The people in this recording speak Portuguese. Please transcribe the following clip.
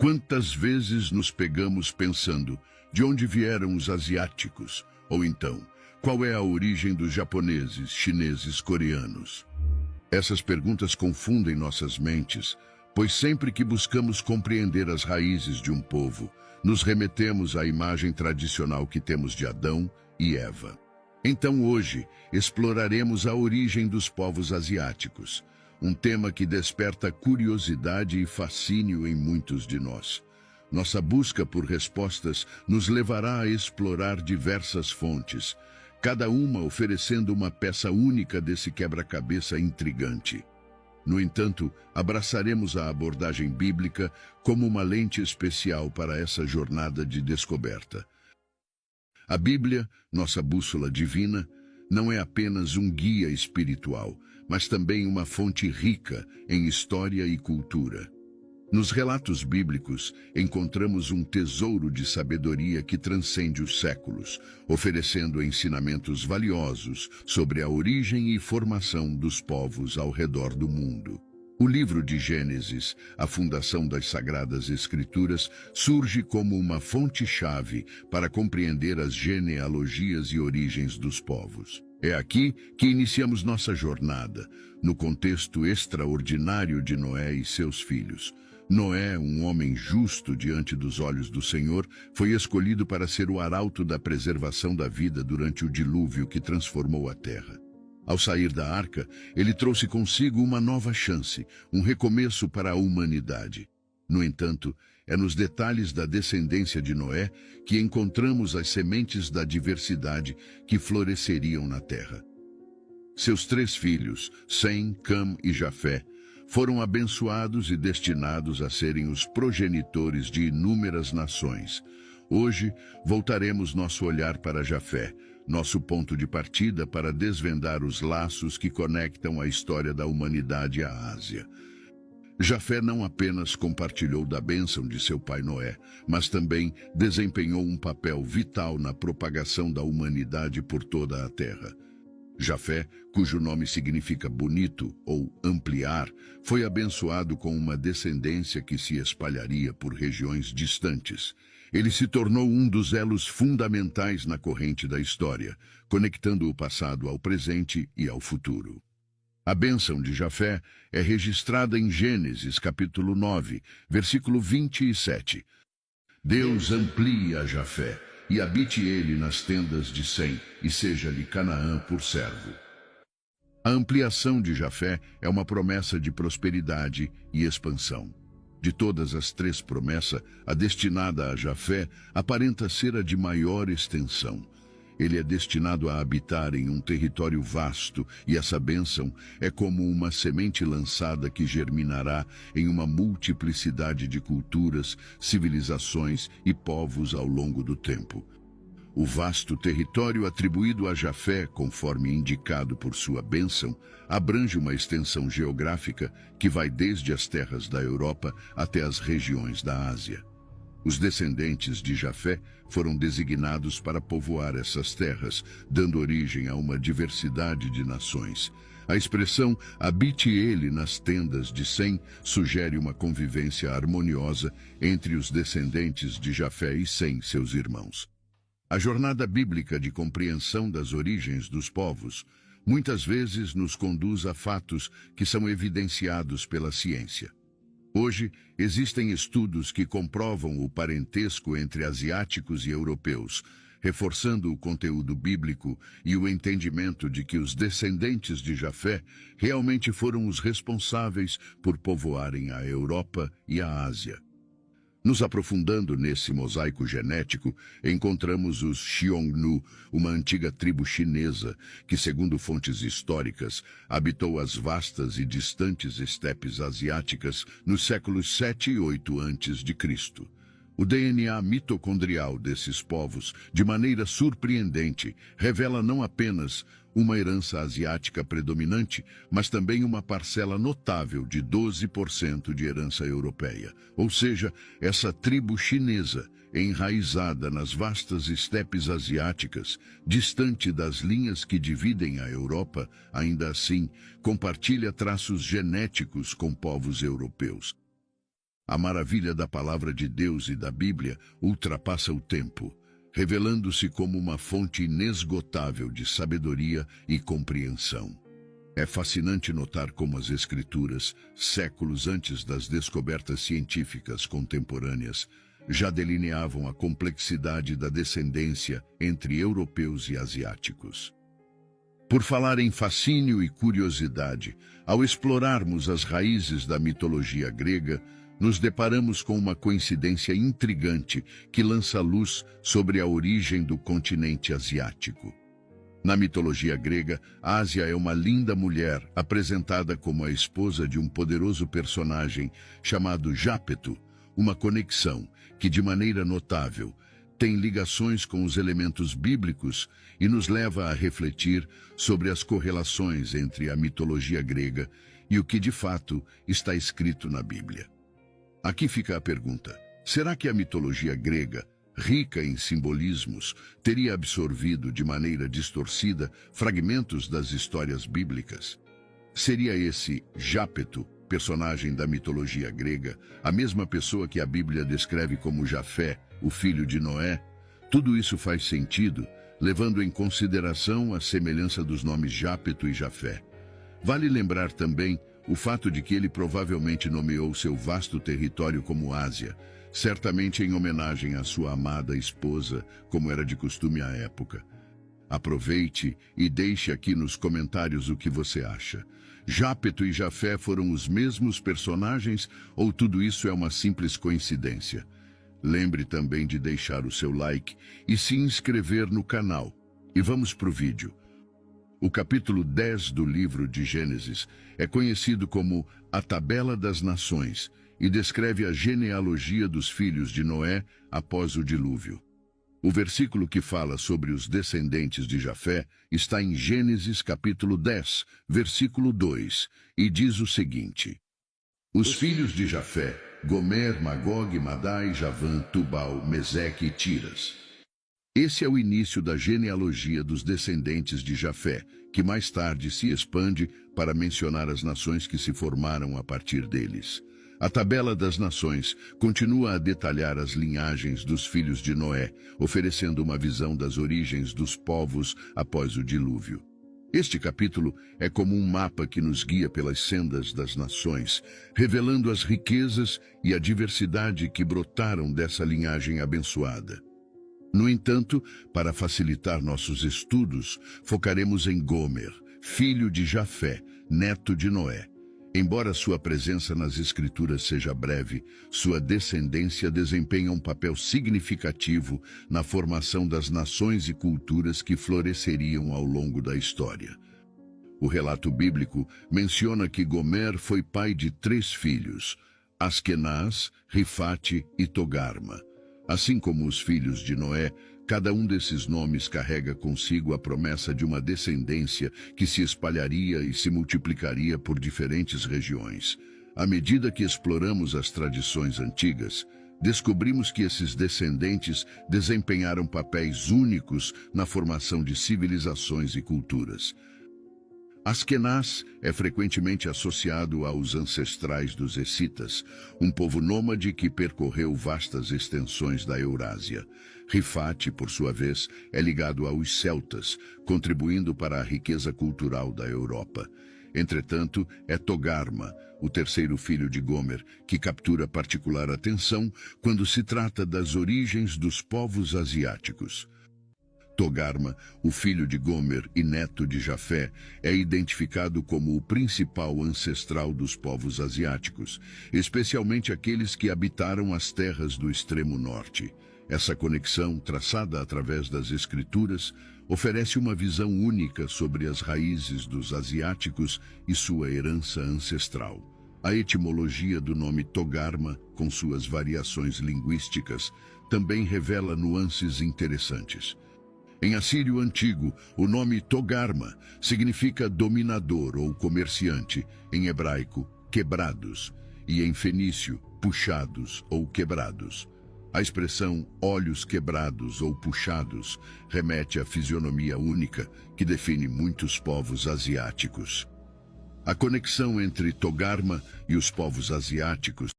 Quantas vezes nos pegamos pensando de onde vieram os asiáticos? Ou então, qual é a origem dos japoneses, chineses, coreanos? Essas perguntas confundem nossas mentes, pois sempre que buscamos compreender as raízes de um povo, nos remetemos à imagem tradicional que temos de Adão e Eva. Então hoje, exploraremos a origem dos povos asiáticos, um tema que desperta curiosidade e fascínio em muitos de nós. Nossa busca por respostas nos levará a explorar diversas fontes, cada uma oferecendo uma peça única desse quebra-cabeça intrigante. No entanto, abraçaremos a abordagem bíblica como uma lente especial para essa jornada de descoberta. A Bíblia, nossa bússola divina, não é apenas um guia espiritual, mas também uma fonte rica em história e cultura. Nos relatos bíblicos, encontramos um tesouro de sabedoria que transcende os séculos, oferecendo ensinamentos valiosos sobre a origem e formação dos povos ao redor do mundo. O livro de Gênesis, a fundação das Sagradas Escrituras, surge como uma fonte-chave para compreender as genealogias e origens dos povos. É aqui que iniciamos nossa jornada, no contexto extraordinário de Noé e seus filhos. Noé, um homem justo diante dos olhos do Senhor, foi escolhido para ser o arauto da preservação da vida durante o dilúvio que transformou a terra. Ao sair da arca, ele trouxe consigo uma nova chance, um recomeço para a humanidade. No entanto, é nos detalhes da descendência de Noé que encontramos as sementes da diversidade que floresceriam na terra. Seus 3 filhos, Sem, Cam e Jafé, foram abençoados e destinados a serem os progenitores de inúmeras nações. Hoje, voltaremos nosso olhar para Jafé, nosso ponto de partida para desvendar os laços que conectam a história da humanidade à Ásia. Jafé não apenas compartilhou da bênção de seu pai Noé, mas também desempenhou um papel vital na propagação da humanidade por toda a terra. Jafé, cujo nome significa bonito ou ampliar, foi abençoado com uma descendência que se espalharia por regiões distantes. Ele se tornou um dos elos fundamentais na corrente da história, conectando o passado ao presente e ao futuro. A bênção de Jafé é registrada em Gênesis capítulo 9, versículo 27. Deus amplia a Jafé, e habite ele nas tendas de Sem, e seja-lhe Canaã por servo. A ampliação de Jafé é uma promessa de prosperidade e expansão. De todas as 3 promessas, a destinada a Jafé aparenta ser a de maior extensão. Ele é destinado a habitar em um território vasto, e essa bênção é como uma semente lançada que germinará em uma multiplicidade de culturas, civilizações e povos ao longo do tempo. O vasto território atribuído a Jafé, conforme indicado por sua bênção, abrange uma extensão geográfica que vai desde as terras da Europa até as regiões da Ásia. Os descendentes de Jafé foram designados para povoar essas terras, dando origem a uma diversidade de nações. A expressão "habite ele nas tendas de Sem" sugere uma convivência harmoniosa entre os descendentes de Jafé e Sem, seus irmãos. A jornada bíblica de compreensão das origens dos povos muitas vezes nos conduz a fatos que são evidenciados pela ciência. Hoje, existem estudos que comprovam o parentesco entre asiáticos e europeus, reforçando o conteúdo bíblico e o entendimento de que os descendentes de Jafé realmente foram os responsáveis por povoarem a Europa e a Ásia. Nos aprofundando nesse mosaico genético, encontramos os Xiongnu, uma antiga tribo chinesa que, segundo fontes históricas, habitou as vastas e distantes estepes asiáticas nos séculos 7 e 8 a.C. O DNA mitocondrial desses povos, de maneira surpreendente, revela não apenas uma herança asiática predominante, mas também uma parcela notável de 12% de herança europeia. Ou seja, essa tribo chinesa, enraizada nas vastas estepes asiáticas, distante das linhas que dividem a Europa, ainda assim, compartilha traços genéticos com povos europeus. A maravilha da palavra de Deus e da Bíblia ultrapassa o tempo, revelando-se como uma fonte inesgotável de sabedoria e compreensão. É fascinante notar como as Escrituras, séculos antes das descobertas científicas contemporâneas, já delineavam a complexidade da descendência entre europeus e asiáticos. Por falar em fascínio e curiosidade, ao explorarmos as raízes da mitologia grega, nos deparamos com uma coincidência intrigante que lança luz sobre a origem do continente asiático. Na mitologia grega, Ásia é uma linda mulher apresentada como a esposa de um poderoso personagem chamado Jápeto, uma conexão que, de maneira notável, tem ligações com os elementos bíblicos e nos leva a refletir sobre as correlações entre a mitologia grega e o que de fato está escrito na Bíblia. Aqui fica a pergunta: será que a mitologia grega, rica em simbolismos, teria absorvido de maneira distorcida fragmentos das histórias bíblicas? Seria esse Jápeto, personagem da mitologia grega, a mesma pessoa que a Bíblia descreve como Jafé, o filho de Noé? Tudo isso faz sentido, levando em consideração a semelhança dos nomes Jápeto e Jafé. Vale lembrar também o fato de que ele provavelmente nomeou seu vasto território como Ásia, certamente em homenagem à sua amada esposa, como era de costume à época. Aproveite e deixe aqui nos comentários o que você acha. Jápeto e Jafé foram os mesmos personagens ou tudo isso é uma simples coincidência? Lembre também de deixar o seu like e se inscrever no canal. E vamos para o vídeo. O capítulo 10 do livro de Gênesis é conhecido como a Tabela das Nações e descreve a genealogia dos filhos de Noé após o dilúvio. O versículo que fala sobre os descendentes de Jafé está em Gênesis capítulo 10, versículo 2, e diz o seguinte: Os filhos de Jafé, Gomer, Magog, Madai, Javã, Tubal, Meseque e Tiras. Esse é o início da genealogia dos descendentes de Jafé, que mais tarde se expande para mencionar as nações que se formaram a partir deles. A Tabela das Nações continua a detalhar as linhagens dos filhos de Noé, oferecendo uma visão das origens dos povos após o dilúvio. Este capítulo é como um mapa que nos guia pelas sendas das nações, revelando as riquezas e a diversidade que brotaram dessa linhagem abençoada. No entanto, para facilitar nossos estudos, focaremos em Gomer, filho de Jafé, neto de Noé. Embora sua presença nas Escrituras seja breve, sua descendência desempenha um papel significativo na formação das nações e culturas que floresceriam ao longo da história. O relato bíblico menciona que Gomer foi pai de 3 filhos, Askenaz, Rifate e Togarma. Assim como os filhos de Noé, cada um desses nomes carrega consigo a promessa de uma descendência que se espalharia e se multiplicaria por diferentes regiões. À medida que exploramos as tradições antigas, descobrimos que esses descendentes desempenharam papéis únicos na formação de civilizações e culturas. Askenaz é frequentemente associado aos ancestrais dos Escitas, um povo nômade que percorreu vastas extensões da Eurásia. Rifate, por sua vez, é ligado aos celtas, contribuindo para a riqueza cultural da Europa. Entretanto, é Togarma, o terceiro filho de Gomer, que captura particular atenção quando se trata das origens dos povos asiáticos. Togarma, o filho de Gomer e neto de Jafé, é identificado como o principal ancestral dos povos asiáticos, especialmente aqueles que habitaram as terras do extremo norte. Essa conexão, traçada através das Escrituras, oferece uma visão única sobre as raízes dos asiáticos e sua herança ancestral. A etimologia do nome Togarma, com suas variações linguísticas, também revela nuances interessantes. Em assírio antigo, o nome Togarma significa dominador ou comerciante, em hebraico, quebrados, e em fenício, puxados ou quebrados. A expressão olhos quebrados ou puxados remete à fisionomia única que define muitos povos asiáticos. A conexão entre Togarma e os povos asiáticos